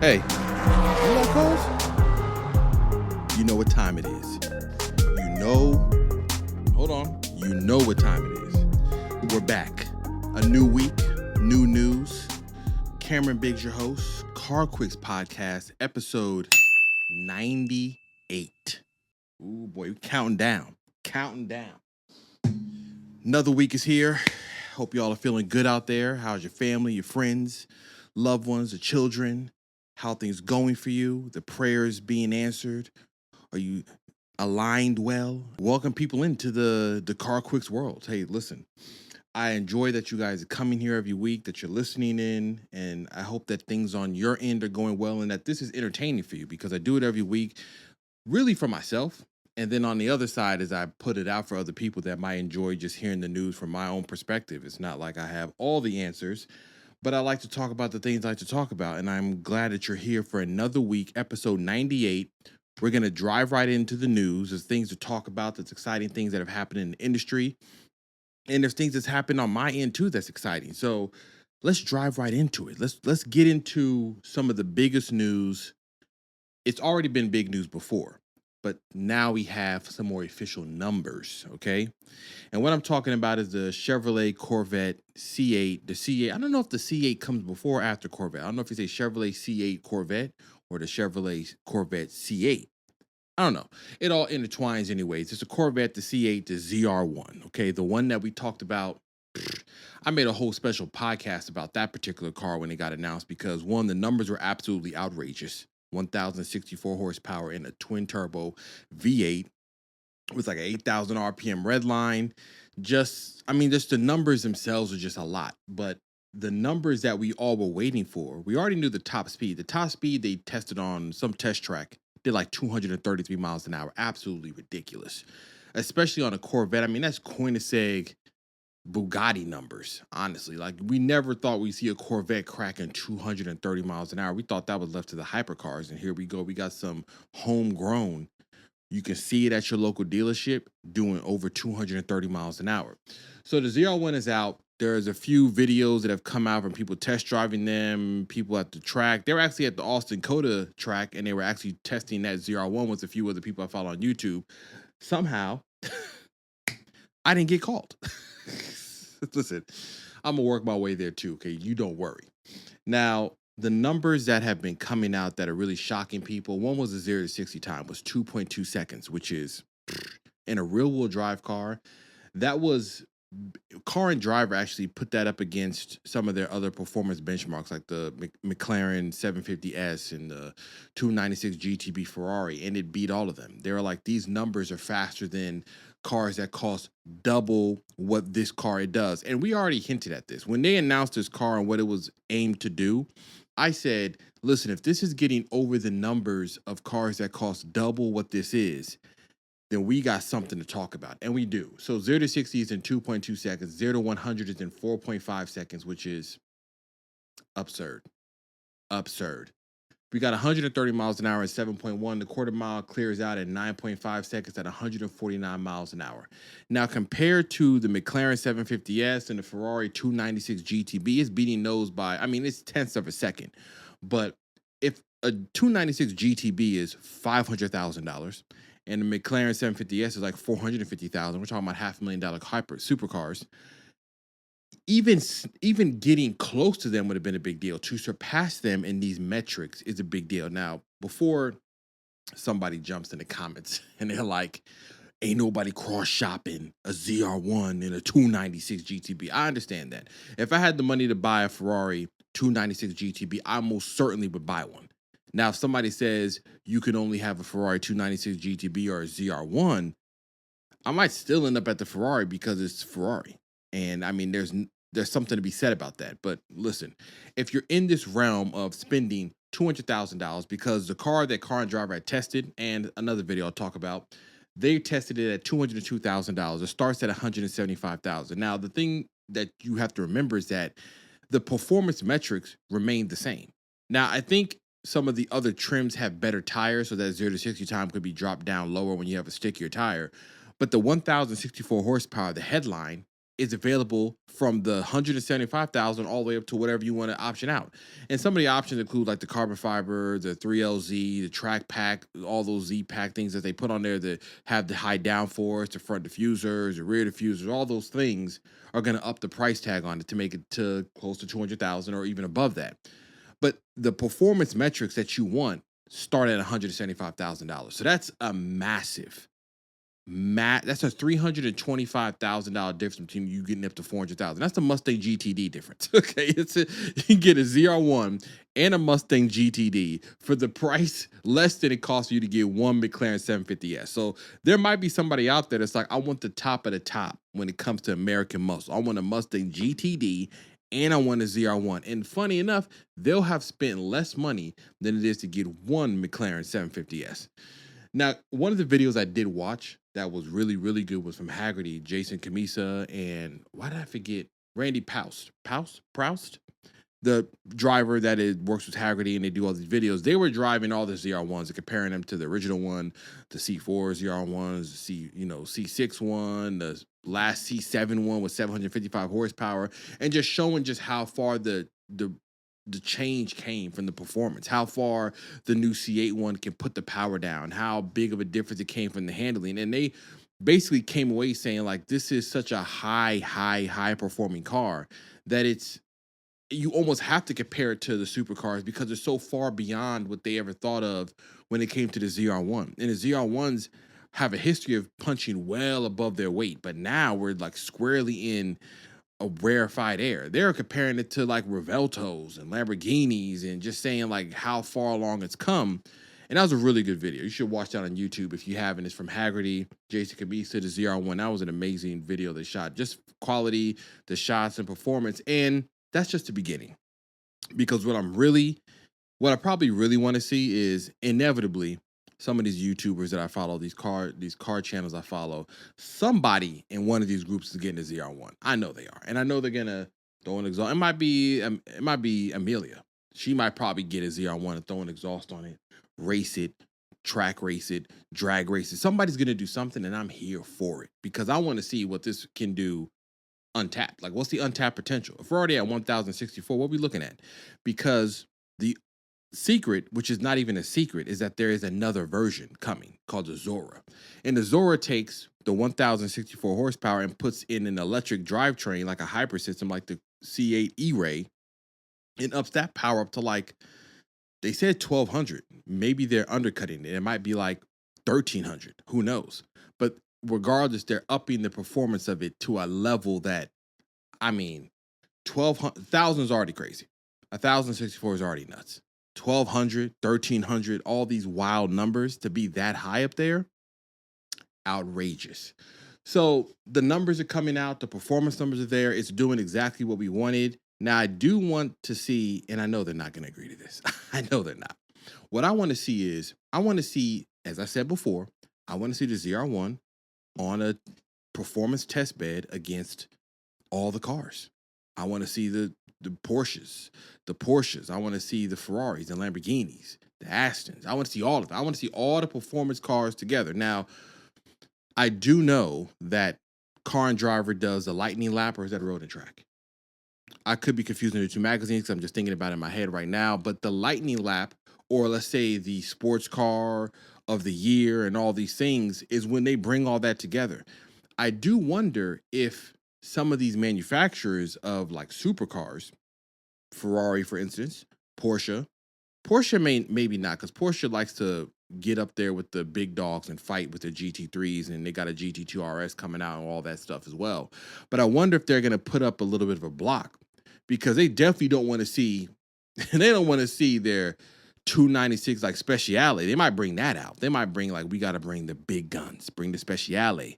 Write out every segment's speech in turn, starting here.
Hey, you know cuz? You know what time it is. You know what time it is. We're back. A new week, new news. Cameron Biggs, your host. CarQuicks Podcast, episode 98. Ooh, boy, we're counting down. Another week is here. Hope y'all are feeling good out there. How's your family, your friends, loved ones, the children? How things going for you? The prayers being answered? Are you aligned well? Welcome people into the CarQuicks world. Hey, listen, I enjoy that you guys are coming here every week, that you're listening in, and I hope that things on your end are going well and that this is entertaining for you, because I do it every week really for myself. And then on the other side is I put it out for other people that might enjoy just hearing the news from my own perspective. It's not like I have all the answers, but I like to talk about the things I like to talk about. And I'm glad that you're here for another week, episode 98. We're going to drive right into the news. There's things to talk about. There's exciting things that have happened in the industry. And there's things that's happened on my end too that's exciting. So let's drive right into it. Let's get into some of the biggest news. It's already been big news before, but now we have some more official numbers, okay? And what I'm talking about is the Chevrolet Corvette C8. The C8, I don't know if the C8 comes before or after Corvette. I don't know if you say Chevrolet C8 Corvette or the Chevrolet Corvette C8. I don't know. It all intertwines anyways. It's a Corvette, the C8, the ZR1, okay? The one that we talked about. I made a whole special podcast about that particular car when it got announced because, one, the numbers were absolutely outrageous. 1,064 horsepower in a twin-turbo V8 with like an 8,000 RPM red line. Just the numbers themselves are just a lot. But the numbers that we all were waiting for, we already knew the top speed. The top speed they tested on some test track did like 233 miles an hour. Absolutely ridiculous, especially on a Corvette. I mean, that's Koenigsegg Bugatti numbers, honestly. Like, we never thought we'd see a Corvette cracking 230 miles an hour. We thought that was left to the hypercars, and here we go. We got some homegrown. You can see it at your local dealership doing over 230 miles an hour. So the ZR1 is out. There's a few videos that have come out from people test driving them, people at the track. They were actually at the Austin COTA track, and they were actually testing that ZR1 with a few other people I follow on YouTube. Somehow, I didn't get called. Listen, I'm going to work my way there too, okay? You don't worry. Now, the numbers that have been coming out that are really shocking people, one was the 0 to 60 time, was 2.2 seconds, which is, in a real-wheel drive car, that was, Car and Driver actually put that up against some of their other performance benchmarks, like the McLaren 750S and the 296 GTB Ferrari, and it beat all of them. They were like, these numbers are faster than cars that cost double what this car does. And we already hinted at this. When they announced this car and what it was aimed to do, I said, listen, if this is getting over the numbers of cars that cost double what this is, then we got something to talk about. And we do. So 0 to 60 is in 2.2 seconds. 0 to 100 is in 4.5 seconds, which is absurd. We got 130 miles an hour at 7.1. The quarter mile clears out at 9.5 seconds at 149 miles an hour. Now, compared to the McLaren 750S and the Ferrari 296 GTB, it's beating those by, it's tenths of a second. But if a 296 GTB is $500,000 and the McLaren 750S is like $450,000, we're talking about $500,000 hyper supercars, even getting close to them would have been a big deal. To surpass them in these metrics is a big deal. Now, before somebody jumps in the comments and they're like, ain't nobody cross-shopping a ZR1 and a 296 GTB. I understand that. If I had the money to buy a Ferrari 296 GTB, I most certainly would buy one. Now, if somebody says you can only have a Ferrari 296 GTB or a ZR1, I might still end up at the Ferrari because it's Ferrari. And there's something to be said about that. But listen, if you're in this realm of spending $200,000, because the car that Car and Driver had tested, and another video I'll talk about, they tested it at $202,000. It starts at $175,000. Now, the thing that you have to remember is that the performance metrics remain the same. Now, I think some of the other trims have better tires, so that 0 to 60 time could be dropped down lower when you have a stickier tire. But the 1,064 horsepower, the headline, is available from the 175,000 all the way up to whatever you want to option out. And some of the options include like the carbon fiber, the 3LZ, the track pack, all those Z pack things that they put on there that have the high downforce, the front diffusers, the rear diffusers, all those things are going to up the price tag on it to make it to close to 200,000 or even above that. But the performance metrics that you want start at $175,000. So that's a massive that's a $325,000 difference between you getting up to 400,000. That's the Mustang GTD difference. Okay, you can get a ZR1 and a Mustang GTD for the price less than it costs you to get one McLaren 750S. So there might be somebody out there that's like, I want the top of the top when it comes to American muscle. I want a Mustang GTD and I want a ZR1. And funny enough, they'll have spent less money than it is to get one McLaren 750S. Now, one of the videos I did watch that was really, really good was from Haggerty, Jason Camisa, and why did I forget? Randy Proust, the driver that works with Haggerty, and they do all these videos. They were driving all the ZR1s and comparing them to the original one, the C4 ZR1s, the C6 one, the last C7 one with 755 horsepower, and just showing just how far the change came from the performance, how far the new C8 one can put the power down, how big of a difference it came from the handling. And they basically came away saying like, this is such a high performing car that you almost have to compare it to the supercars because it's so far beyond what they ever thought of when it came to the ZR1. And the ZR1s have a history of punching well above their weight, but now we're like squarely in a rarefied air. They're comparing it to like Reveltos and Lamborghinis and just saying like how far along it's come. And that was a really good video. You should watch that on YouTube if you haven't. It's from Haggerty, Jason Camisa, the ZR1. That was an amazing video they shot. Just quality, the shots and performance. And that's just the beginning. Because what I probably really want to see is inevitably some of these YouTubers that I follow, these car channels I follow, somebody in one of these groups is getting a ZR1. I know they are, and I know they're gonna throw an exhaust. It might be Amelia. She might probably get a ZR1 and throw an exhaust on it, race it, track race it, drag race it. Somebody's gonna do something, and I'm here for it because I want to see what this can do untapped. Like, what's the untapped potential? If we're already at 1,064, what are we looking at? Because the secret, which is not even a secret, is that there is another version coming called the Zora. And the Zora takes the 1,064 horsepower and puts in an electric drivetrain, like a hybrid system, like the C8 E-Ray, and ups that power up to like, they said 1,200. Maybe they're undercutting it. It might be like 1,300. Who knows? But regardless, they're upping the performance of it to a level that, I mean, 1,000 is already crazy. 1,064 is already nuts. 1,200, 1,300, all these wild numbers to be that high up there, outrageous. So the numbers are coming out, the performance numbers are there, it's doing exactly what we wanted. Now I do want to see, and I know they're not going to agree to this. I know they're not. What I want to see is, as I said before, I want to see the ZR1 on a performance test bed against all the cars. I want to see the Porsches. I want to see the Ferraris, the Lamborghinis, the Astons. I want to see all of them. I want to see all the performance cars together. Now, I do know that Car and Driver does the Lightning Lap, or is that Road and Track? I could be confusing the two magazines because I'm just thinking about it in my head right now. But the Lightning Lap, or let's say the Sports Car of the Year and all these things, is when they bring all that together. I do wonder if some of these manufacturers of like supercars, Ferrari, for instance, Porsche maybe not, because Porsche likes to get up there with the big dogs and fight with the GT3s, and they got a GT2 RS coming out and all that stuff as well. But I wonder if they're going to put up a little bit of a block, because they definitely don't want to see, their 296 like Speciale. They might bring that out. They might bring like, we got to bring the big guns, bring the Speciale.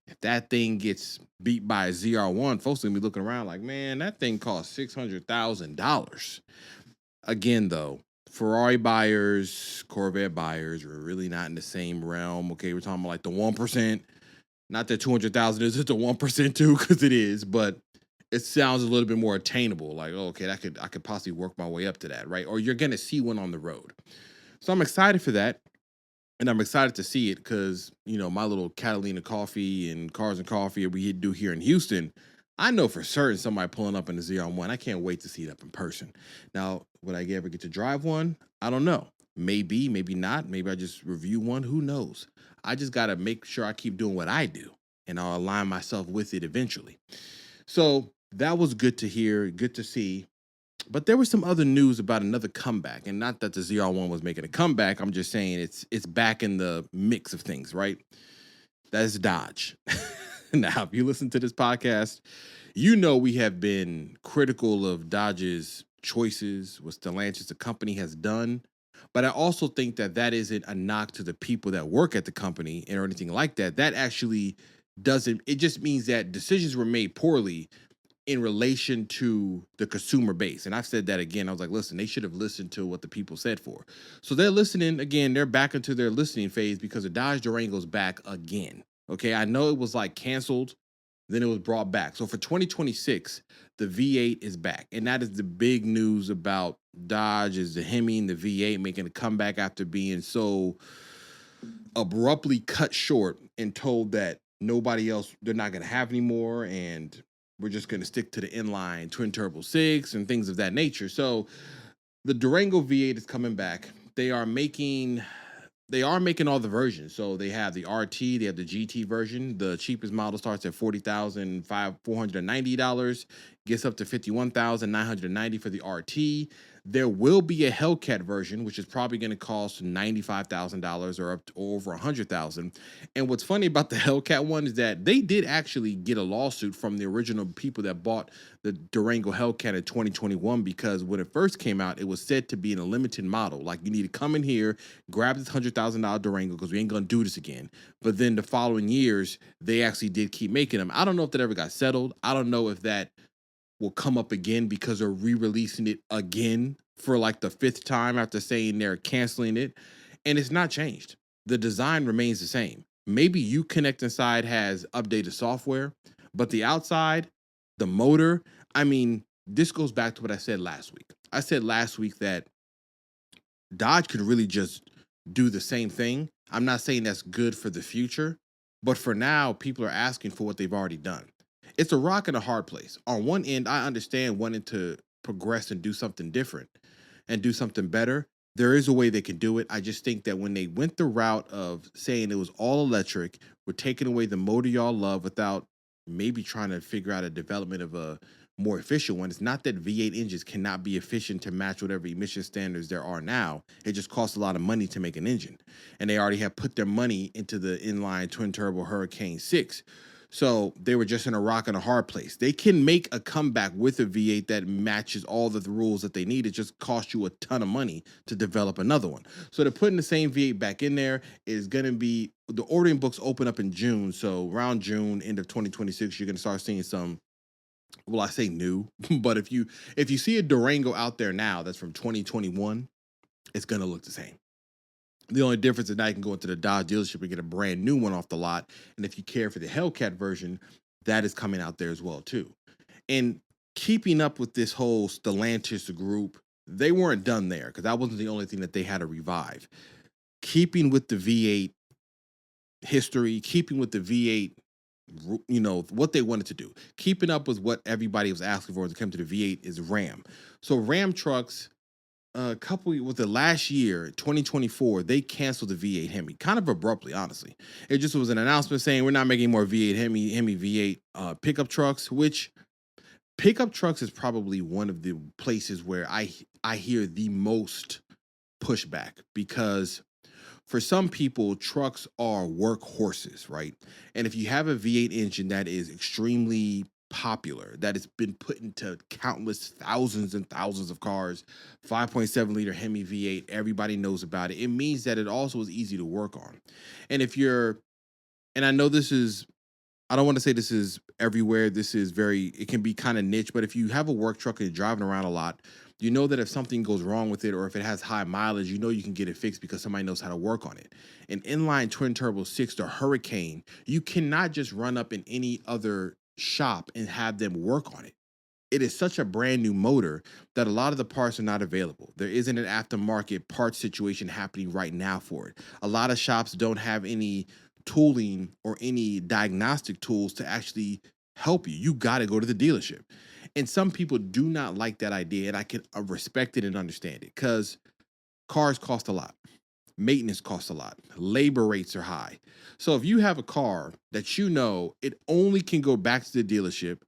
If that thing gets beat by a ZR1, folks are going to be looking around like, man, that thing costs $600,000. Again, though, Ferrari buyers, Corvette buyers are really not in the same realm. Okay, we're talking about like the 1%. Not that 200,000 is just the 1% too, because it is, but it sounds a little bit more attainable. Like, oh, okay, I could possibly work my way up to that, right? Or you're going to see one on the road. So I'm excited for that. And I'm excited to see it because, my little Catalina Coffee and Cars and Coffee we do here in Houston, I know for certain somebody pulling up in the ZR1. I can't wait to see it up in person. Now, would I ever get to drive one? I don't know. Maybe, maybe not. Maybe I just review one. Who knows? I just got to make sure I keep doing what I do and I'll align myself with it eventually. So that was good to hear, good to see. But there was some other news about another comeback, and not that the ZR1 was making a comeback. I'm just saying it's back in the mix of things, right? That is Dodge. Now, if you listen to this podcast, you know we have been critical of Dodge's choices, what Stellantis, the company, has done. But I also think that that isn't a knock to the people that work at the company or anything like that. That actually doesn't, it just means that decisions were made poorly in relation to the consumer base. And I've said that again. I was like, listen, they should have listened to what the people said for. So they're listening again. They're back into their listening phase because the Dodge Durango's back again. Okay, I know it was like canceled, then it was brought back. So for 2026, the V8 is back. And that is the big news about Dodge, is the HEMi and the V8 making a comeback after being so abruptly cut short and told that nobody else, they're not going to have anymore, and we're just going to stick to the inline twin turbo 6 and things of that nature. So the Durango V8 is coming back. They are making all the versions. So they have the RT, they have the GT version. The cheapest model starts at $40,490, gets up to $51,990 for the RT. There will be a Hellcat version, which is probably going to cost $95,000 or up to over $100,000. And what's funny about the Hellcat one is that they did actually get a lawsuit from the original people that bought the Durango Hellcat in 2021, because when it first came out, it was said to be in a limited model. Like, you need to come in here, grab this $100,000 Durango because we ain't going to do this again. But then the following years, they actually did keep making them. I don't know if that ever got settled. I don't know if that will come up again because they're re-releasing it again for like the 5th time after saying they're canceling it. And it's not changed. The design remains the same. Maybe Uconnect inside has updated software, but the outside, the motor, I mean, this goes back to what I said last week. I said last week that Dodge could really just do the same thing. I'm not saying that's good for the future, but for now, people are asking for what they've already done. It's a rock and a hard place. On one end, I understand wanting to progress and do something different and do something better. There is a way they can do it. I just think that when they went the route of saying it was all electric, we're taking away the motor y'all love without maybe trying to figure out a development of a more efficient one. It's not that V8 engines cannot be efficient to match whatever emission standards there are now. It just costs a lot of money to make an engine. And they already have put their money into the inline twin turbo Hurricane 6. So they were just in a rock and a hard place. They can make a comeback with a V8 that matches all the rules that they need. It just costs you a ton of money to develop another one. So they're putting the same V8 back in there. Is going to be, the ordering books open up in June. So around June, end of 2026, you're going to start seeing some, well, I say new, but if you see a Durango out there now that's from 2021, it's going to look the same. The only difference is now you can go into the Dodge dealership and get a brand new one off the lot. And if you care for the Hellcat version, that is coming out there as well too. And keeping up with this whole Stellantis group, they weren't done there because that wasn't the only thing that they had to revive. Keeping with the V8 history, keeping with the V8, you know, what they wanted to do, keeping up with what everybody was asking for when it came to the V8 is Ram. So Ram trucks, with the last year, 2024, they canceled the V8 HEMi kind of abruptly, honestly. It just was an announcement saying we're not making more V8 HEMi V8 pickup trucks, which pickup trucks is probably one of the places where I hear the most pushback, because for some people, trucks are workhorses, right? And if you have a V8 engine that is extremely popular, that has been put into countless thousands and thousands of cars, 5.7 liter HEMi V8, everybody knows about it. It means that it also is easy to work on. And and I know this is, I don't want to say this is everywhere. This is it can be kind of niche, but if you have a work truck and you're driving around a lot, you know that if something goes wrong with it or if it has high mileage, you know you can get it fixed because somebody knows how to work on it. An inline twin turbo 6 to Hurricane, you cannot just run up in any other shop and have them work on it. It is such a brand new motor that a lot of the parts are not available. There isn't an aftermarket parts situation happening right now for it. A lot of shops don't have any tooling or any diagnostic tools to actually help you. You got to go to the dealership. And some people do not like that idea, and I can respect it and understand it because cars cost a lot. Maintenance costs a lot. Labor rates are high. So if you have a car that you know it only can go back to the dealership,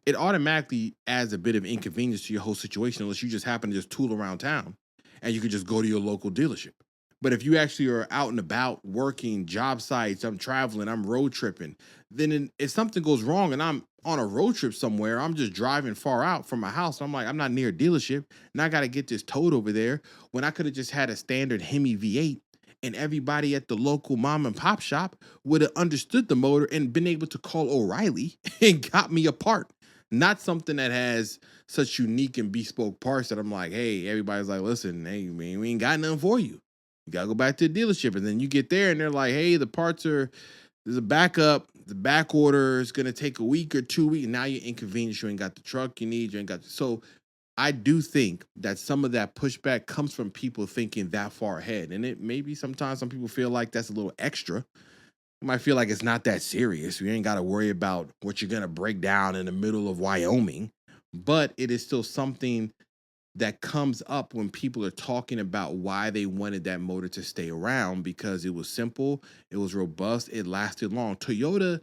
it automatically adds a bit of inconvenience to your whole situation unless you just happen to just tool around town and you could just go to your local dealership. But if you actually are out and about working job sites, I'm traveling, I'm road tripping, then if something goes wrong and I'm on a road trip somewhere, I'm just driving far out from my house. I'm like, I'm not near a dealership. Now I got to get this towed over there when I could have just had a standard HEMi V8 and everybody at the local mom and pop shop would have understood the motor and been able to call O'Reilly and got me a part. Not something that has such unique and bespoke parts that I'm like, hey, everybody's like, listen, hey, man, we ain't got nothing for you. You gotta go back to the dealership. And then you get there and they're like, hey, the parts are, there's a backup, the back order is gonna take a week or 2 weeks. And now you're inconvenienced, you ain't got the truck you need, you ain't got so I do think that some of that pushback comes from people thinking that far ahead. And it maybe sometimes some people feel like that's a little extra. You might feel like it's not that serious. You ain't got to worry about what you're going to break down in the middle of Wyoming. But it is still something that comes up when people are talking about why they wanted that motor to stay around because it was simple, it was robust, it lasted long. Toyota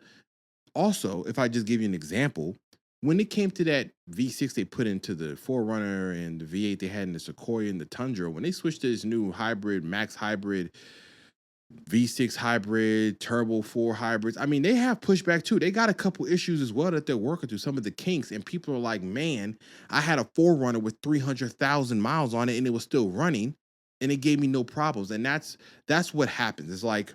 also, if I just give you an example, when it came to that V6 they put into the 4Runner and the V8 they had in the Sequoia and the Tundra, when they switched to this new hybrid, max hybrid, V6 hybrid, Turbo 4 hybrids, I mean, they have pushback too. They got a couple issues as well that they're working through, some of the kinks, and people are like, man, I had a 4Runner with 300,000 miles on it and it was still running and it gave me no problems. And that's what happens. It's like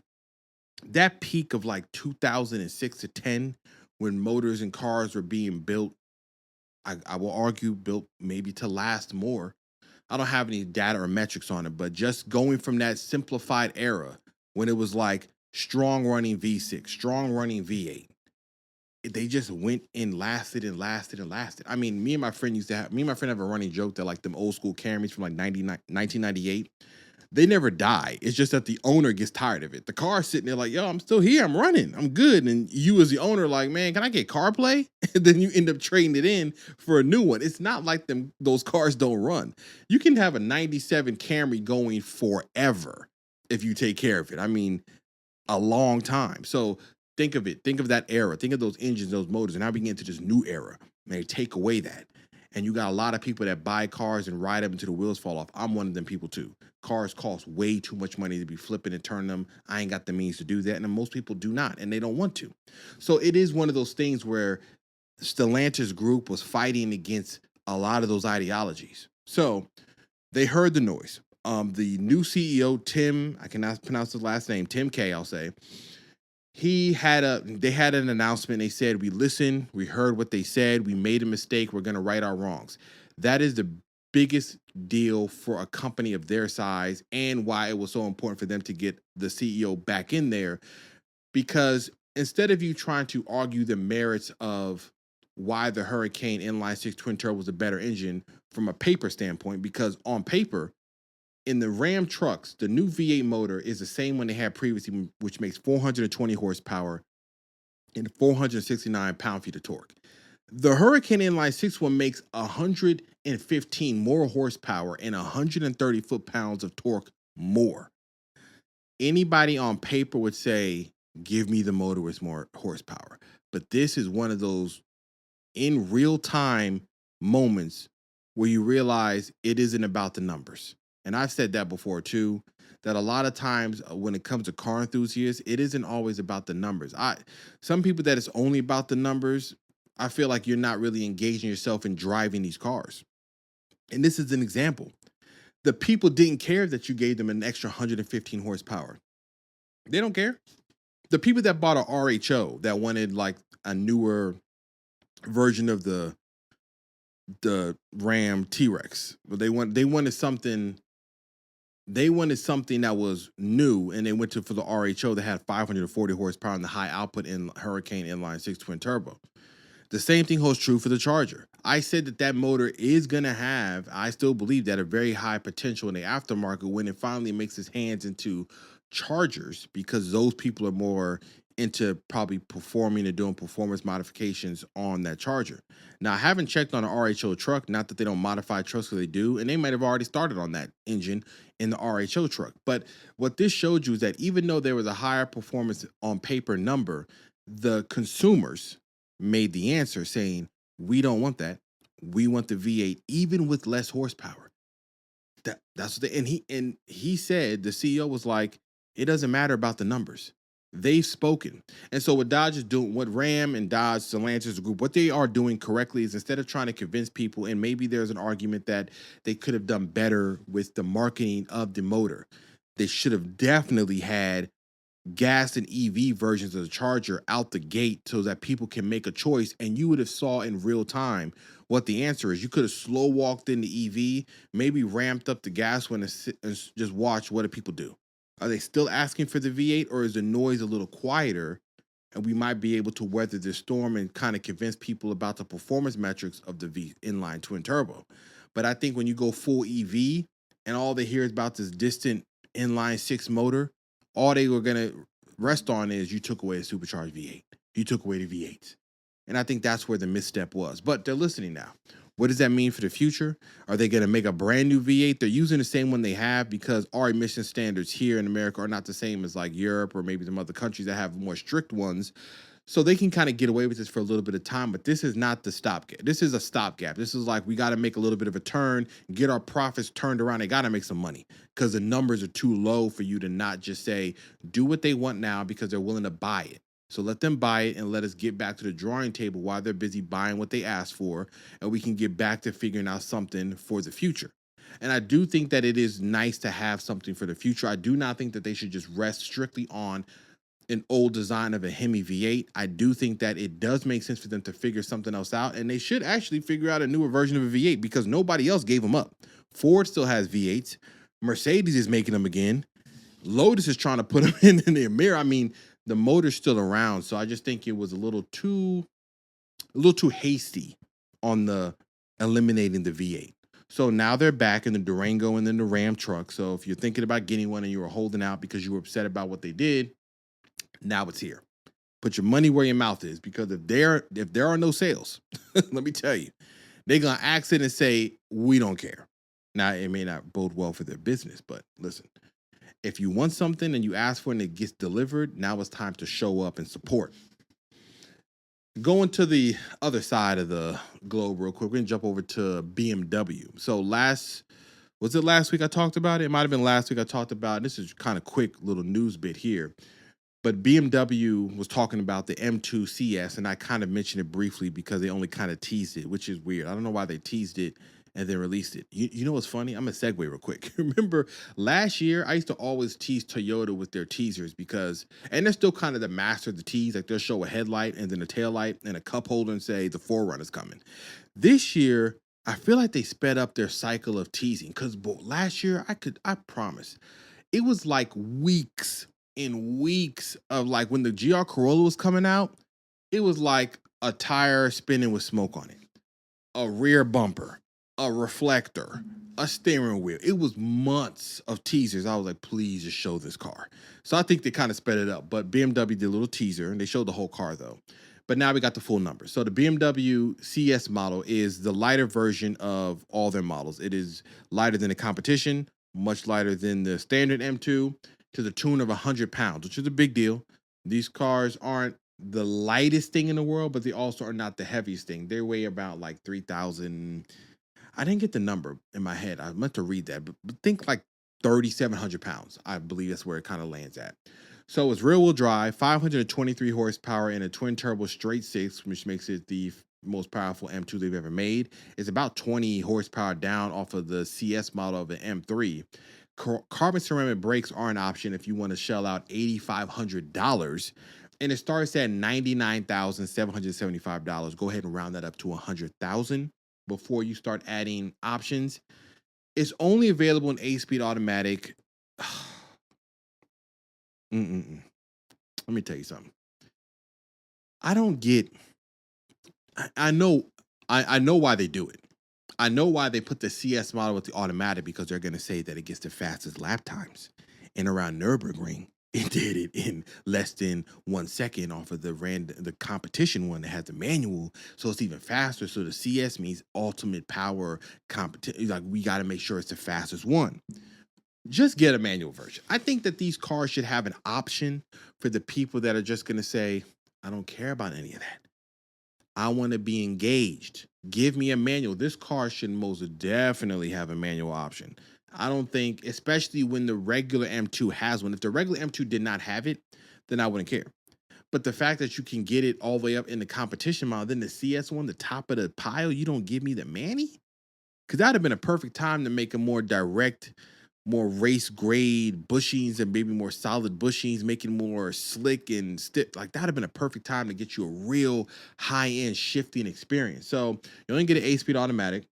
that peak of like 2006 to 10 when motors and cars were being built, I will argue built maybe to last more. I don't have any data or metrics on it, but just going from that simplified era when it was like strong running V6, strong running V8, they just went and lasted and lasted and lasted. I mean, me and my friend have a running joke that like them old school Camaries from like 1998, they never die. It's just that the owner gets tired of it. The car's sitting there like, yo, I'm still here. I'm running. I'm good. And you as the owner like, man, can I get CarPlay? And then you end up trading it in for a new one. It's not like those cars don't run. You can have a 97 Camry going forever if you take care of it. I mean, a long time. So think of it. Think of that era. Think of those engines, those motors. And now we get into this new era. And they take away that. And you got a lot of people that buy cars and ride them until the wheels fall off. I'm one of them people too. Cars cost way too much money to be flipping and turning them. I ain't got the means to do that. And most people do not, and they don't want to. So it is one of those things where Stellantis group was fighting against a lot of those ideologies. So they heard the noise. The new CEO, Tim, I cannot pronounce his last name, Tim K, I'll say. They had an announcement. They said, we listened, we heard what they said, we made a mistake, we're going to right our wrongs. That is the biggest deal for a company of their size and why it was so important for them to get the CEO back in there, because instead of you trying to argue the merits of why the Hurricane inline-six twin turbo was a better engine from a paper standpoint, because on paper, in the Ram trucks, the new V8 motor is the same one they had previously, which makes 420 horsepower and 469 pound-feet of torque. The Hurricane inline-six one makes 115 more horsepower and 130 foot-pounds of torque more. Anybody on paper would say, give me the motor with more horsepower. But this is one of those in real-time moments where you realize it isn't about the numbers. And I've said that before too, that a lot of times when it comes to car enthusiasts, it isn't always about the numbers. Some people that it's only about the numbers, I feel like you're not really engaging yourself in driving these cars. And this is an example. The people didn't care that you gave them an extra 115 horsepower. They don't care. The people that bought a RHO that wanted like a newer version of the Ram T-Rex, but they wanted something. They wanted something that was new, and they went for the RHO that had 540 horsepower and the high output in Hurricane inline-six twin turbo. The same thing holds true for the Charger. I said that motor is going to have, I still believe that, a very high potential in the aftermarket when it finally makes its hands into Chargers, because those people are more into probably performing and doing performance modifications on that Charger. Now, I haven't checked on an RHO truck, not that they don't modify trucks, because they do, and they might have already started on that engine in the RHO truck. But what this showed you is that even though there was a higher performance on paper number, the consumers made the answer saying, we don't want that. We want the V8, even with less horsepower. That's what he said, the CEO was like, it doesn't matter about the numbers. They've spoken. And so what Dodge is doing, what Ram and Dodge, Stellantis group, what they are doing correctly is instead of trying to convince people, and maybe there's an argument that they could have done better with the marketing of the motor. They should have definitely had gas and EV versions of the Charger out the gate so that people can make a choice, and you would have saw in real time what the answer is. You could have slow walked in the EV, maybe ramped up the gas one, and just watch what do people do. Are they still asking for the V8, or is the noise a little quieter, and we might be able to weather this storm and kind of convince people about the performance metrics of the inline twin turbo? But I think when you go full EV and all they hear is about this distant inline six motor, all they were going to rest on is you took away a supercharged V8. You took away the V8s. And I think that's where the misstep was. But they're listening now. What does that mean for the future? Are they going to make a brand new V8? They're using the same one they have because our emission standards here in America are not the same as like Europe or maybe some other countries that have more strict ones. So they can kind of get away with this for a little bit of time, but this is not the stopgap. This is a stopgap. This is like, we got to make a little bit of a turn, get our profits turned around. They got to make some money because the numbers are too low for you to not just say, do what they want now because they're willing to buy it. So let them buy it and let us get back to the drawing table while they're busy buying what they asked for, and we can get back to figuring out something for the future. And I do think that it is nice to have something for the future. I do not think that they should just rest strictly on an old design of a HEMi V8. I do think that it does make sense for them to figure something else out, and they should actually figure out a newer version of a V8 because nobody else gave them up. Ford still has V8s. Mercedes is making them again. Lotus is trying to put them in their mirror. I mean, the motor's still around, so I just think it was a little too hasty on the eliminating the V8. So now they're back in the Durango and then the Ram truck. So if you're thinking about getting one and you were holding out because you were upset about what they did, now it's here. Put your money where your mouth is, because if there are no sales, let me tell you, they're gonna ask it and say, we don't care. Now, it may not bode well for their business, but listen, if you want something and you ask for it and it gets delivered, now it's time to show up and support. Going to the other side of the globe real quick, we're gonna jump over to BMW. So was it last week I talked about it? It might have been last week I talked about it. This is kind of quick little news bit here. But BMW was talking about the M2 CS, and I kind of mentioned it briefly because they only kind of teased it, which is weird. I don't know why they teased it and then released it. You know what's funny? I'm going to segue real quick. Remember last year, I used to always tease Toyota with their teasers and they're still kind of the master of the tease. Like they'll show a headlight and then a tail light and a cup holder and say the 4Runner's coming. This year, I feel like they sped up their cycle of teasing because last year, I promise, it was like weeks and weeks of like when the GR Corolla was coming out, it was like a tire spinning with smoke on it, a rear bumper, a reflector, a steering wheel. It was months of teasers. I was like, please just show this car. So I think they kind of sped it up, but BMW did a little teaser and they showed the whole car though. But now we got the full numbers. So the BMW CS model is the lighter version of all their models. It is lighter than the competition, much lighter than the standard M2, to the tune of 100 pounds, which is a big deal. These cars aren't the lightest thing in the world, but they also are not the heaviest thing. They weigh about like 3,000. I didn't get the number in my head. I meant to read that, but think like 3,700 pounds. I believe that's where it kind of lands at. So it's rear-wheel drive, 523 horsepower in a twin-turbo straight six, which makes it the most powerful M2 they've ever made. It's about 20 horsepower down off of the CS model of the M3. Carbon ceramic brakes are an option if you want to shell out $8,500, and it starts at $99,775. Go ahead and round that up to $100,000 before you start adding options. It's only available in 8-speed automatic. Let me tell you something. I don't get. I know why they do it. I know why they put the CS model with the automatic, because they're going to say that it gets the fastest lap times. And around Nürburgring, It did it in less than 1 second off of the competition one that has the manual, so it's even faster. So the CS means ultimate power competition. Like we got to make sure it's the fastest one. Just get a manual version. I think that these cars should have an option for the people that are just going to say, I don't care about any of that. I want to be engaged. Give me a manual. This car should most definitely have a manual option. I don't think, especially when the regular M2 has one. If the regular M2 did not have it, then I wouldn't care. But the fact that you can get it all the way up in the competition model, then the CS one, the top of the pile, you don't give me the Manny? Because that would have been a perfect time to make a more direct, more race grade bushings and maybe more solid bushings, making more slick and stiff. Like that would have been a perfect time to get you a real high end shifting experience. So you only get an 8-speed automatic,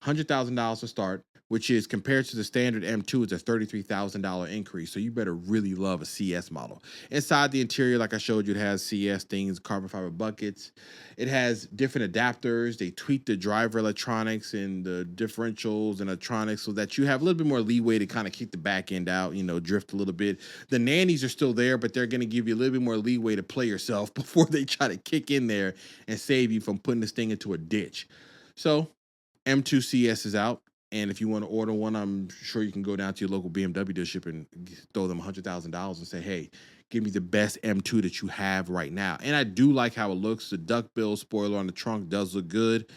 $100,000 to start, which is compared to the standard M2, it's a $33,000 increase. So you better really love a CS model. Inside the interior, like I showed you, it has CS things, carbon fiber buckets. It has different adapters. They tweak the driver electronics and the differentials and electronics so that you have a little bit more leeway to kind of kick the back end out, drift a little bit. The nannies are still there, but they're going to give you a little bit more leeway to play yourself before they try to kick in there and save you from putting this thing into a ditch. So M2 CS is out. And if you want to order one, I'm sure you can go down to your local BMW dealership and throw them $100,000 and say, hey, give me the best M2 that you have right now. And I do like how it looks. The duckbill spoiler on the trunk does look good.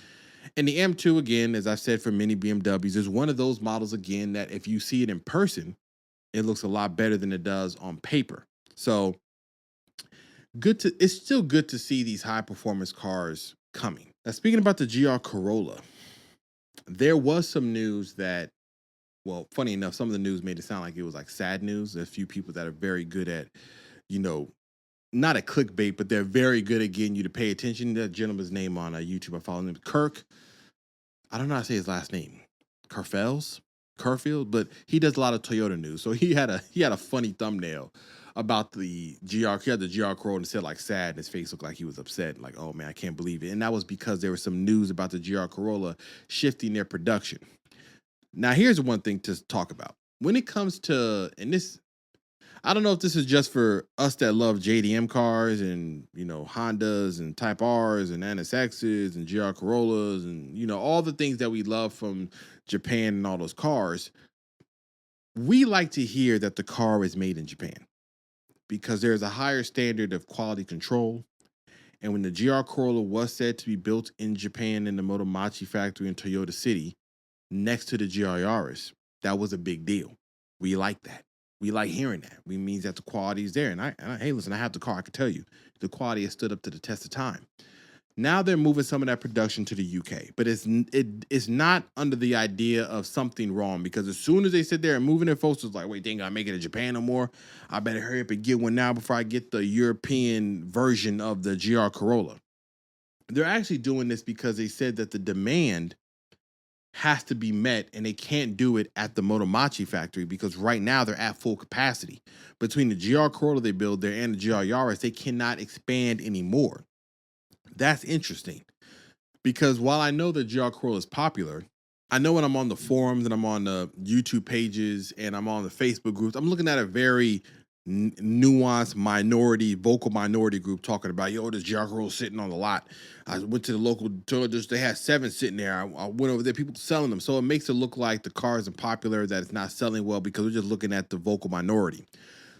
And the M2, again, as I've said for many BMWs, is one of those models, again, that if you see it in person, it looks a lot better than it does on paper. So it's still good to see these high performance cars coming. Now, speaking about the GR Corolla, there was some news that, well, funny enough, some of the news made it sound like it was like sad news. There's a few people that are very good at, not a clickbait, but they're very good at getting you to pay attention. That gentleman's name on YouTube, I follow him, Kirk. I don't know how to say his last name. Carfield, but he does a lot of Toyota news. So he had a funny thumbnail about the GR. He had the GR Corolla and said like sad, and his face looked like he was upset, like, oh man, I can't believe it. And that was because there was some news about the GR Corolla shifting their production. Now here's one thing to talk about. When it comes to, and this, I don't know if this is just for us that love JDM cars and, Hondas and Type Rs and NSXs and GR Corollas and, all the things that we love from Japan and all those cars. We like to hear that the car is made in Japan, because there's a higher standard of quality control. And when the GR Corolla was said to be built in Japan in the Motomachi factory in Toyota City, next to the GR Yaris, that was a big deal. We like that. We like hearing that. It means that the quality is there. And hey, listen, I have the car. I can tell you, the quality has stood up to the test of time. Now they're moving some of that production to the UK, but it's not under the idea of something wrong, because as soon as they sit there and moving their folks, it's like, wait, they ain't gonna make it in Japan no more. I better hurry up and get one now before I get the European version of the GR Corolla. They're actually doing this because they said that the demand has to be met, and they can't do it at the Motomachi factory because right now they're at full capacity. Between the GR Corolla they build there and the GR Yaris, they cannot expand anymore. That's interesting, because while I know that GR Corolla is popular, I know when I'm on the forums and I'm on the YouTube pages and I'm on the Facebook groups, I'm looking at a very nuanced vocal minority group talking about, this GR Corolla sitting on the lot. I went to the local Toyota, they had 7 sitting there. I went over there, people selling them. So it makes it look like the car isn't popular, that it's not selling well, because we're just looking at the vocal minority.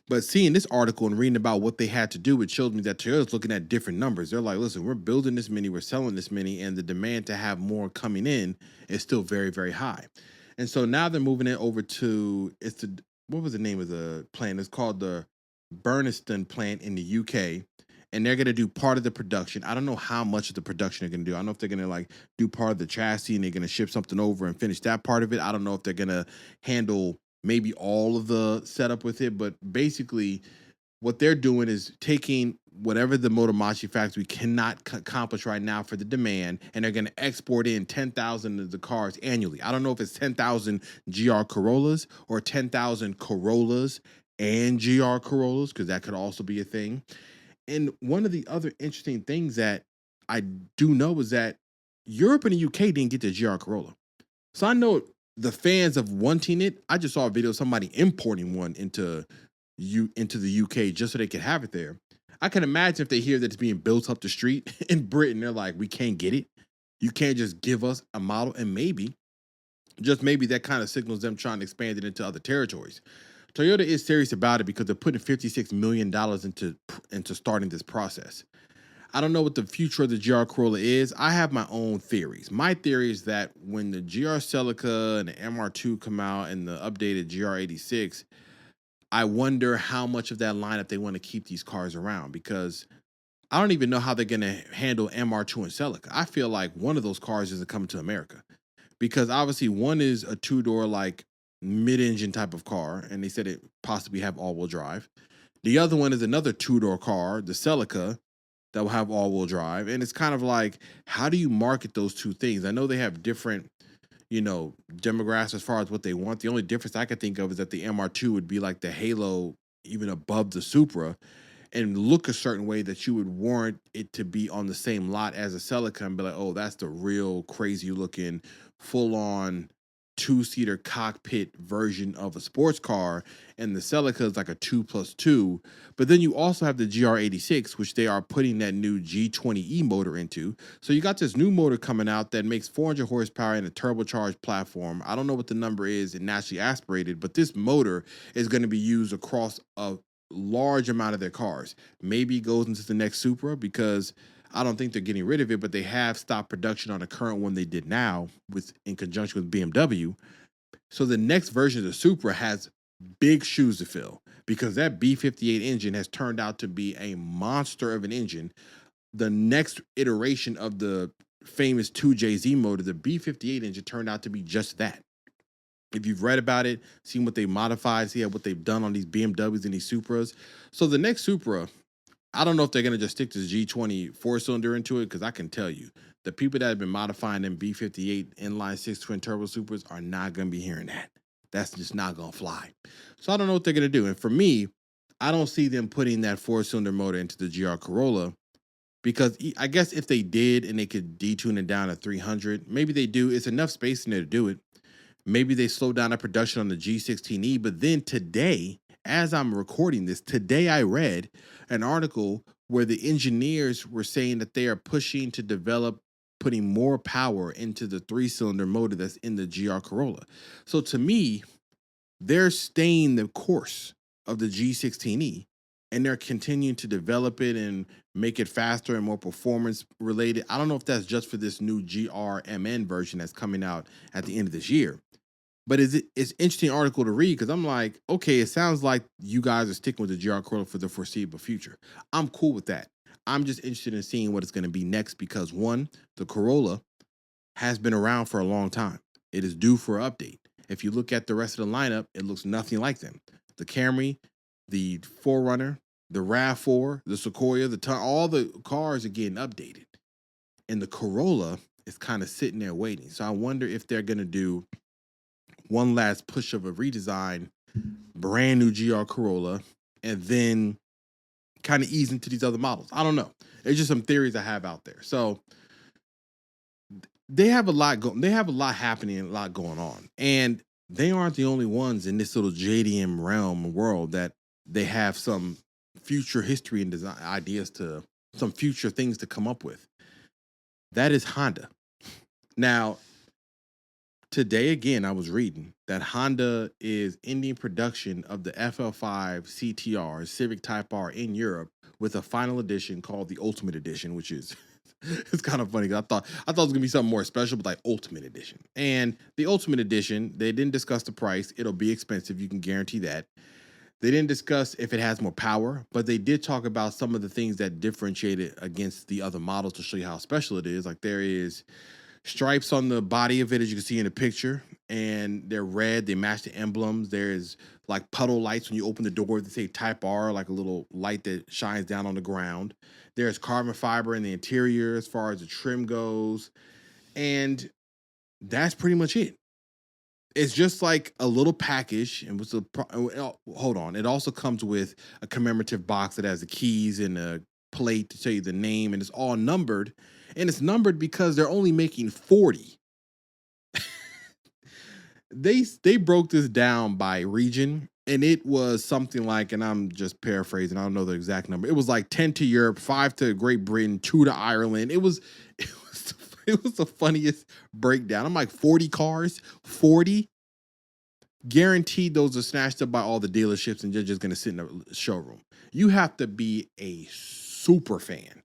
But seeing this article and reading about what they had to do, it shows me that Toyota's looking at different numbers. They're like, listen, we're building this many, we're selling this many, and the demand to have more coming in is still very, very high. And so now they're moving it over to, what was the name of the plant? It's called the Burniston plant in the UK. And they're going to do part of the production. I don't know how much of the production they're going to do. I don't know if they're going to do part of the chassis and they're going to ship something over and finish that part of it. I don't know if they're going to handle maybe all of the setup with it, but basically what they're doing is taking whatever the Motomachi factory cannot accomplish right now for the demand, and they're going to export in 10,000 of the cars annually. I don't know if it's 10,000 GR Corollas or 10,000 Corollas and GR Corollas, because that could also be a thing. And one of the other interesting things that I do know is that Europe and the UK didn't get the GR Corolla. So I know the fans of wanting it. I just saw a video of somebody importing one into into the UK just so they can have it there. I can imagine if they hear that it's being built up the street in Britain, they're like, we can't get it. You can't just give us a model. And maybe, just maybe, that kind of signals them trying to expand it into other territories. Toyota is serious about it because they're putting $56 million into starting this process. I don't know what the future of the GR Corolla is. I have my own theories. My theory is that when the GR Celica and the MR2 come out and the updated GR86, I wonder how much of that lineup they want to keep these cars around, because I don't even know how they're going to handle MR2 and Celica. I feel like one of those cars isn't coming to America, because obviously one is a two-door, like mid-engine type of car, and they said it possibly have all-wheel drive. The other one is another two-door car, the Celica, that will have all-wheel drive. And it's kind of like, how do you market those two things? I know they have different, demographics as far as what they want. The only difference I could think of is that the MR2 would be like the halo even above the Supra and look a certain way that you would warrant it to be on the same lot as a Celica and be like, oh, that's the real crazy looking, full-on two-seater cockpit version of a sports car, and the Celica is like a 2+2. But then you also have the GR86, which they are putting that new G20E motor into. So you got this new motor coming out that makes 400 horsepower and a turbocharged platform. I don't know what the number is in naturally aspirated, but this motor is going to be used across a large amount of their cars. Maybe it goes into the next Supra, because I don't think they're getting rid of it, but they have stopped production on the current one they did now in conjunction with BMW. So the next version of the Supra has big shoes to fill, because that B58 engine has turned out to be a monster of an engine. The next iteration of the famous 2JZ motor, the B58 engine, turned out to be just that. If you've read about it, seen what they modified, see what they've done on these BMWs and these Supras. So the next Supra, I don't know if they're going to just stick to the G20 4-cylinder into it, because I can tell you, the people that have been modifying them B58 inline 6 twin turbo Supras are not going to be hearing that. That's just not going to fly. So I don't know what they're going to do. And for me, I don't see them putting that 4-cylinder motor into the GR Corolla, because I guess if they did and they could detune it down to 300, maybe they do. It's enough space in there to do it. Maybe they slow down the production on the G16E. But then today, as I'm recording this, today I read an article where the engineers were saying that they are pushing to develop putting more power into the 3-cylinder motor that's in the GR Corolla. So to me, they're staying the course of the G16E, and they're continuing to develop it and make it faster and more performance related. I don't know if that's just for this new GRMN version that's coming out at the end of this year. But it's an interesting article to read, because I'm like, okay, it sounds like you guys are sticking with the GR Corolla for the foreseeable future. I'm cool with that. I'm just interested in seeing what it's going to be next, because one, the Corolla has been around for a long time. It is due for an update. If you look at the rest of the lineup, it looks nothing like them. The Camry, the 4Runner, the RAV4, the Sequoia, all the cars are getting updated. And the Corolla is kind of sitting there waiting. So I wonder if they're going to do one last push of a redesign, brand new GR Corolla, and then kind of ease into these other models. I don't know. It's just some theories I have out there. So they have a lot happening and a lot going on. And they aren't the only ones in this little JDM realm world that they have some future history and design ideas to, some future things to come up with. That is Honda. Now, today, again, I was reading that Honda is ending production of the FL5 CTR Civic Type R in Europe with a final edition called the Ultimate Edition, which is it's kind of funny. I thought it was gonna be something more special, but like Ultimate Edition. And the Ultimate Edition, they didn't discuss the price. It'll be expensive. You can guarantee that. They didn't discuss if it has more power, but they did talk about some of the things that differentiate it against the other models to show you how special it is. Like there is stripes on the body of it, as you can see in the picture, and they're red. They match the emblems. There's like puddle lights when you open the door that say Type R, like a little light that shines down on the ground. There's carbon fiber in the interior as far as the trim goes, and that's pretty much it. It's just like a little package, and hold on. It also comes with a commemorative box that has the keys and a plate to tell you the name, and it's all numbered. And it's numbered because they're only making 40. They broke this down by region, And it was something like, and I'm just paraphrasing, I don't know the exact number. It was like 10 to Europe, 5 to Great Britain, 2 to Ireland. It was the funniest breakdown. I'm like, 40 cars, 40. Guaranteed those are snatched up by all the dealerships and you're just going to sit in a showroom. You have to be a super fan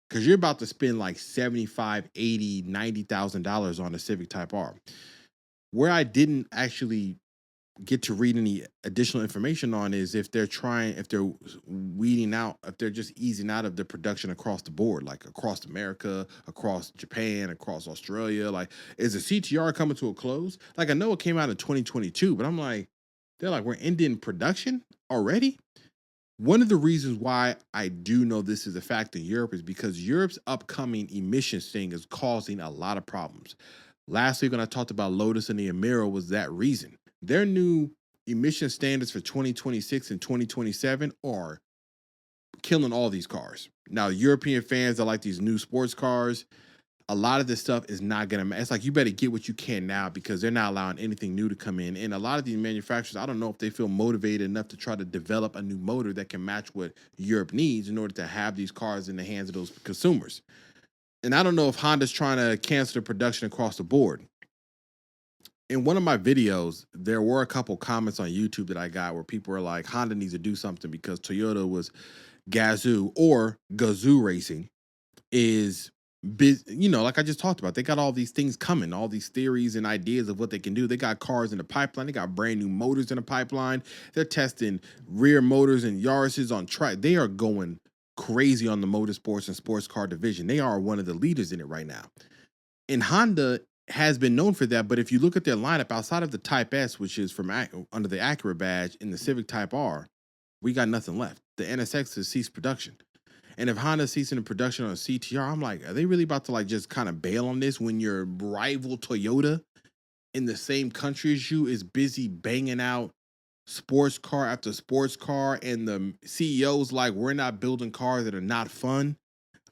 because you're about to spend like $75, $80, $90,000 on a Civic Type R. Where I didn't actually get to read any additional information on is if they're weeding out, if they're just easing out of the production across the board, like across America, across Japan, across Australia. Like, is the CTR coming to a close? Like, I know it came out in 2022, but I'm like, they're like, we're ending production already? One of the reasons why I do know this is a fact in Europe is because Europe's upcoming emissions thing is causing a lot of problems. Last week when I talked about Lotus and the Emira was that reason. Their new emission standards for 2026 and 2027 are killing all these cars. Now, European fans that like these new sports cars, a lot of this stuff is not going to matter. It's like you better get what you can now because they're not allowing anything new to come in. And a lot of these manufacturers, I don't know if they feel motivated enough to try to develop a new motor that can match what Europe needs in order to have these cars in the hands of those consumers. And I don't know if Honda's trying to cancel the production across the board. In one of my videos, there were a couple comments on YouTube that I got where people were like, Honda needs to do something because Toyota was Gazoo racing is, like I just talked about, they got all these things coming, all these theories and ideas of what they can do. They got cars in the pipeline. They got brand new motors in the pipeline. They're testing rear motors and Yaris's on track. They are going crazy on the motorsports and sports car division. They are one of the leaders in it right now. And Honda has been known for that, but if you look at their lineup outside of the Type S, which is from under the Acura badge, in the Civic Type R, we got nothing left. The NSX has ceased production. And if Honda ceasing the production on a CTR, I'm like, are they really about to like just kind of bail on this when your rival Toyota in the same country as you is busy banging out sports car after sports car, and the CEO's like, we're not building cars that are not fun.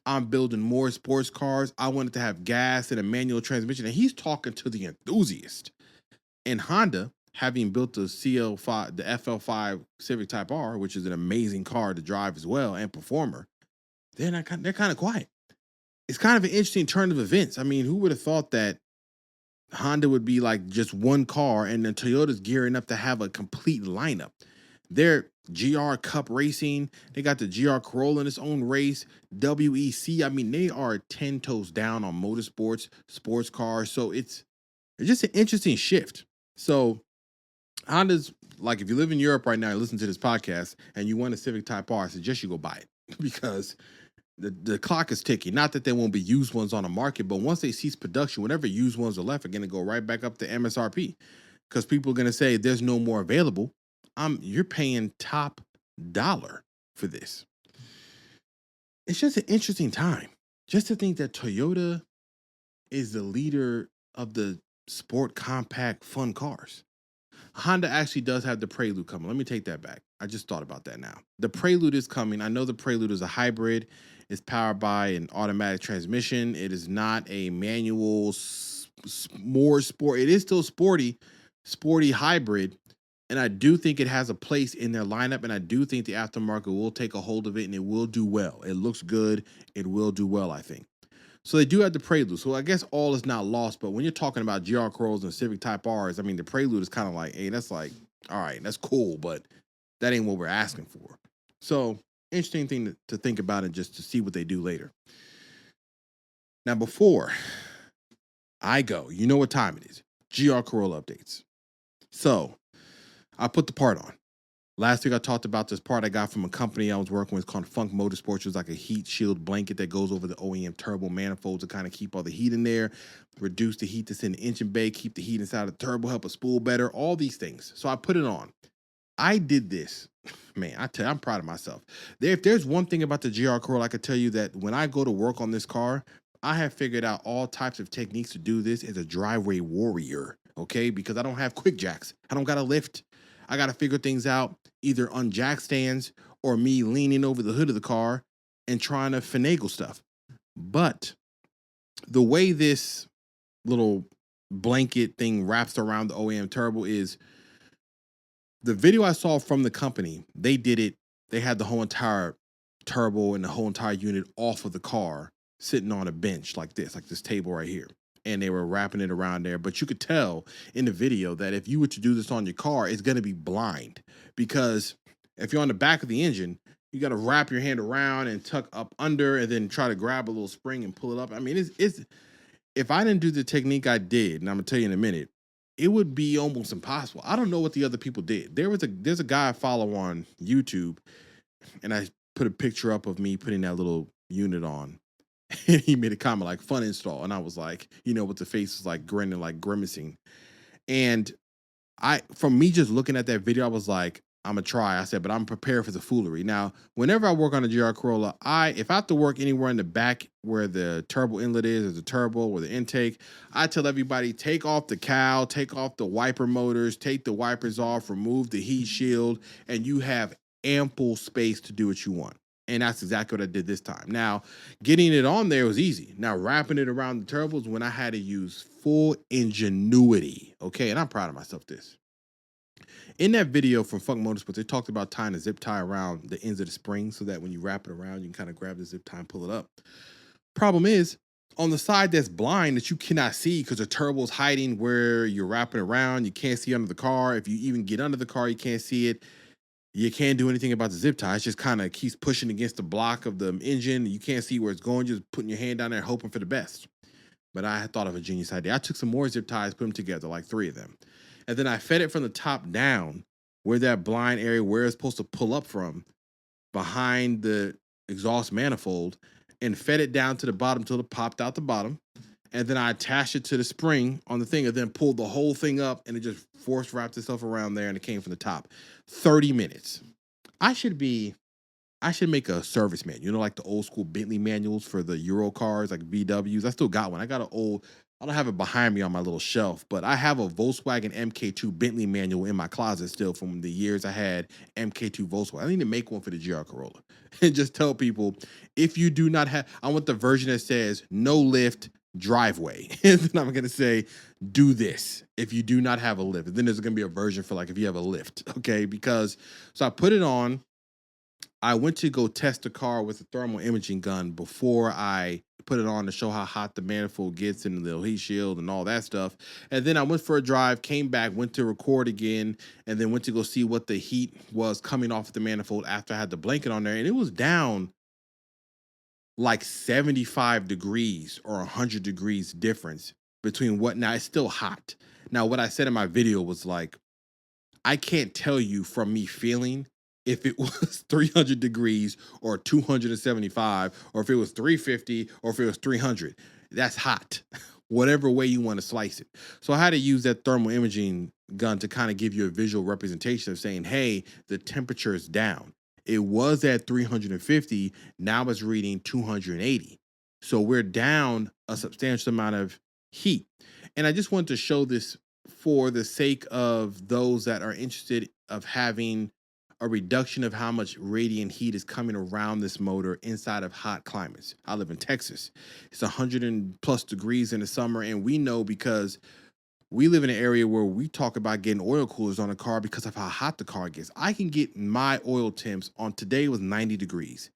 I'm building more sports cars. I want it to have gas and a manual transmission. And he's talking to the enthusiast. And Honda, having built the CL5, the FL5 Civic Type R, which is an amazing car to drive as well and performer, they're kind of quiet. It's kind of an interesting turn of events. I mean, who would have thought that Honda would be like just one car and then Toyota's gearing up to have a complete lineup? They're GR Cup racing. They got the GR Corolla in its own race. WEC. I mean, they are 10 toes down on motorsports, sports cars. So it's just an interesting shift. So Honda's like, if you live in Europe right now and listen to this podcast and you want a Civic Type R, I suggest you go buy it because the clock is ticking. Not that there won't be used ones on the market, but once they cease production, whatever used ones are left are going to go right back up to MSRP because people are going to say there's no more available. You're paying top dollar for this. It's just an interesting time. Just to think that Toyota is the leader of the sport compact fun cars. Honda actually does have the Prelude coming. Let me take that back. I just thought about that now. The Prelude is coming. I know the Prelude is a hybrid. It's powered by an automatic transmission. It is not a manual, more sport. It is still sporty hybrid. And I do think it has a place in their lineup, and I do think the aftermarket will take a hold of it, and it will do well. It looks good. It will do well, I think. So they do have the Prelude. So I guess all is not lost, but when you're talking about GR Corollas and Civic Type Rs, I mean, the Prelude is kind of like, hey, that's like, all right, that's cool, but that ain't what we're asking for. So interesting thing to think about and just to see what they do later. Now, before I go, you know what time it is. GR Corolla updates. So I put the part on. Last week I talked about this part I got from a company I was working with called Funk Motorsports. It was like a heat shield blanket that goes over the OEM turbo manifolds to kind of keep all the heat in there, reduce the heat that's in the engine bay, keep the heat inside the turbo, help it spool better, all these things. So I put it on. I did this. Man, I tell you, I'm proud of myself. If there's one thing about the GR Corolla, I could tell you that when I go to work on this car, I have figured out all types of techniques to do this as a driveway warrior, okay? Because I don't have quick jacks. I don't got to lift. I got to figure things out either on jack stands or me leaning over the hood of the car and trying to finagle stuff. But the way this little blanket thing wraps around the OEM turbo is The video I saw from the company, they did it. They had the whole entire turbo and the whole entire unit off of the car, sitting on a bench like this table right here. And they were wrapping it around there. But you could tell in the video that if you were to do this on your car, it's going to be blind, because if you're on the back of the engine, you got to wrap your hand around and tuck up under and then try to grab a little spring and pull it up. I mean, it's if I didn't do the technique I did, and I'm going to tell you in a minute, it would be almost impossible. I don't know what the other people did. There's a guy I follow on YouTube, and I put a picture up of me putting that little unit on. And he made a comment like, fun install. And I was like, with the face was like grinning, like grimacing. And from me just looking at that video, I was like, I'm going to try. I said, but I'm prepared for the foolery. Now, whenever I work on a GR Corolla, if I have to work anywhere in the back where the turbo inlet is, or the turbo or the intake, I tell everybody, take off the cowl, take off the wiper motors, take the wipers off, remove the heat shield, and you have ample space to do what you want. And that's exactly what I did this time. Now, getting it on there was easy. Now, wrapping it around the turbos when I had to use full ingenuity. Okay, and I'm proud of myself this. In that video from Funk Motorsports, they talked about tying a zip tie around the ends of the spring so that when you wrap it around, you can kind of grab the zip tie and pull it up. Problem is, on the side that's blind that you cannot see because the turbo's hiding where you're wrapping around, you can't see under the car. If you even get under the car, you can't see it. You can't do anything about the zip tie. It just kind of keeps pushing against the block of the engine. You can't see where it's going, just putting your hand down there hoping for the best. But I thought of a genius idea. I took some more zip ties, put them together, like 3 of them. And then I fed it from the top down where that blind area, where it's supposed to pull up from, behind the exhaust manifold, and fed it down to the bottom till it popped out the bottom. And then I attached it to the spring on the thing and then pulled the whole thing up, and it just force wrapped itself around there, and it came from the top. 30 minutes. I should make a service manual, like the old school Bentley manuals for the Euro cars, like VWs. I still got one. I don't have it behind me on my little shelf, but I have a Volkswagen MK2 Bentley manual in my closet still from the years I had MK2 Volkswagen. I need to make one for the GR Corolla and just tell people, if you do not have, I want the version that says no lift, driveway. And then I'm going to say, do this if you do not have a lift. And then there's going to be a version for like if you have a lift. Okay. So I put it on. I went to go test the car with a thermal imaging gun before I put it on to show how hot the manifold gets and the heat shield and all that stuff. And then I went for a drive, came back, went to record again, and then went to go see what the heat was coming off the manifold after I had the blanket on there. And it was down like 75 degrees or 100 degrees difference between now it's still hot. Now, what I said in my video was like, I can't tell you from me feeling if it was 300 degrees or 275, or if it was 350 or if it was 300. That's hot, whatever way you want to slice it. So I had to use that thermal imaging gun to kind of give you a visual representation of saying, hey, the temperature is down. It was at 350. Now it's reading 280. So we're down a substantial amount of heat. And I just wanted to show this for the sake of those that are interested of having a reduction of how much radiant heat is coming around this motor inside of hot climates. I live in Texas. It's 100+ degrees in the summer. And we know, because we live in an area where we talk about getting oil coolers on a car because of how hot the car gets. I can get my oil temps on, today was 90 degrees.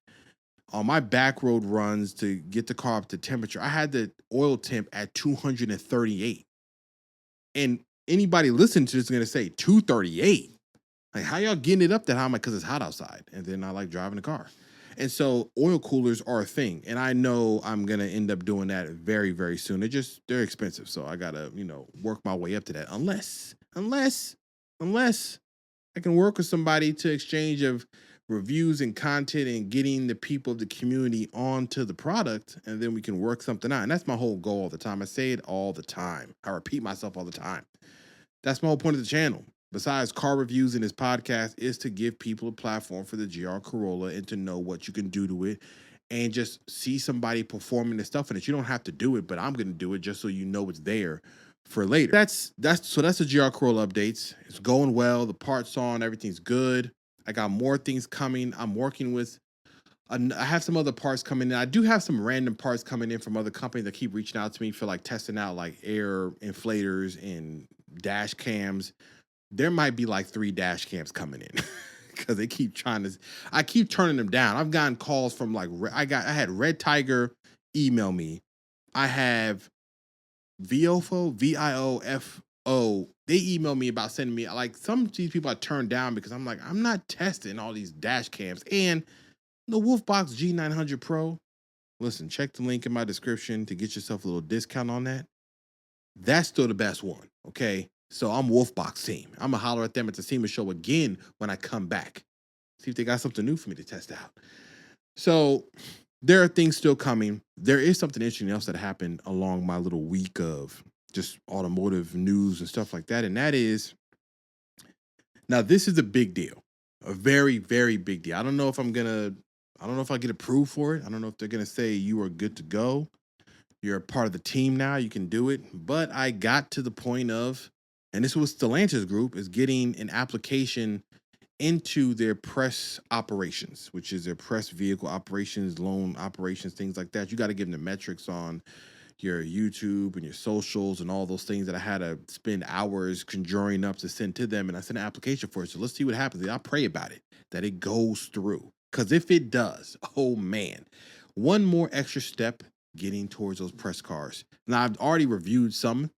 On my back road runs to get the car up to temperature, I had the oil temp at 238. And anybody listening to this is going to say, 238? Like, how y'all getting it up that high? I'm like, because it's hot outside. And then I like driving the car. And so oil coolers are a thing. And I know I'm going to end up doing that very, very soon. They're expensive. So I got to, work my way up to that. Unless I can work with somebody to exchange of reviews and content and getting the people of the community onto the product. And then we can work something out. And that's my whole goal all the time. I say it all the time. I repeat myself all the time. That's my whole point of the channel. Besides car reviews in this podcast, is to give people a platform for the GR Corolla and to know what you can do to it and just see somebody performing the stuff in it. You don't have to do it, but I'm going to do it just so you know it's there for later. That's the GR Corolla updates. It's going well. The parts on, everything's good. I got more things coming. I'm working with, I have some other parts coming in. I do have some random parts coming in from other companies that keep reaching out to me for like testing out like air inflators and dash cams. there might be like 3 dash cams coming in because they keep I keep turning them down. I've gotten calls from like, I had Red Tiger email me. I have Viofo, Viofo. They emailed me about sending me, like, some of these people I turned down because I'm like, I'm not testing all these dash cams. And the Wolfbox G900 Pro, listen, check the link in my description to get yourself a little discount on that. That's still the best one, okay? So I'm Wolfbox team. I'm going to holler at them at the SEMA show again when I come back. See if they got something new for me to test out. So there are things still coming. There is something interesting else that happened along my little week of just automotive news and stuff like that. And that is, now this is a big deal, a very, very big deal. I don't know if I get approved for it. I don't know if they're going to say you are good to go. You're a part of the team now. You can do it. But I got to the point of, and this was Stellantis Group, is getting an application into their press operations, which is their press vehicle operations, loan operations, things like that. You got to give them the metrics on your YouTube and your socials and all those things that I had to spend hours conjuring up to send to them. And I sent an application for it. So let's see what happens. I'll pray about it, that it goes through. Because if it does, oh man, one more extra step getting towards those press cars. Now, I've already reviewed some,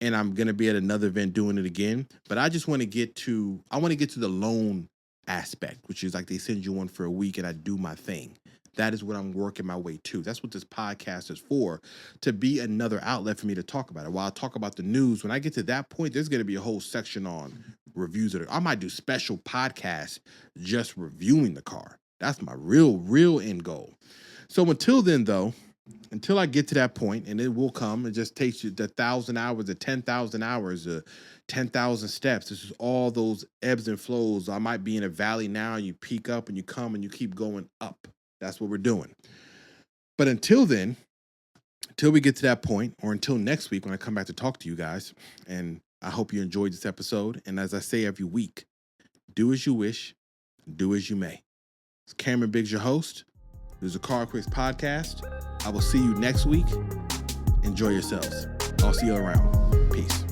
and I'm going to be at another event doing it again. But I just want to get to, the loan aspect, which is like they send you one for a week and I do my thing. That is what I'm working my way to. That's what this podcast is for, to be another outlet for me to talk about it. While I talk about the news, when I get to that point, there's going to be a whole section on reviews. I might do special podcasts just reviewing the car. That's my real end goal. So until then, though, until I get to that point, and it will come, it just takes you the 1,000 hours, the 10,000 hours, 10,000 steps. This is all those ebbs and flows. I might be in a valley now, you peak up and you come and you keep going up. That's what we're doing. But until then, until we get to that point, or until next week when I come back to talk to you guys, and I hope you enjoyed this episode. And as I say every week, do as you wish, do as you may. It's Cameron Biggs, your host. This is the CarQuicks Podcast. I will see you next week. Enjoy yourselves. I'll see you around. Peace.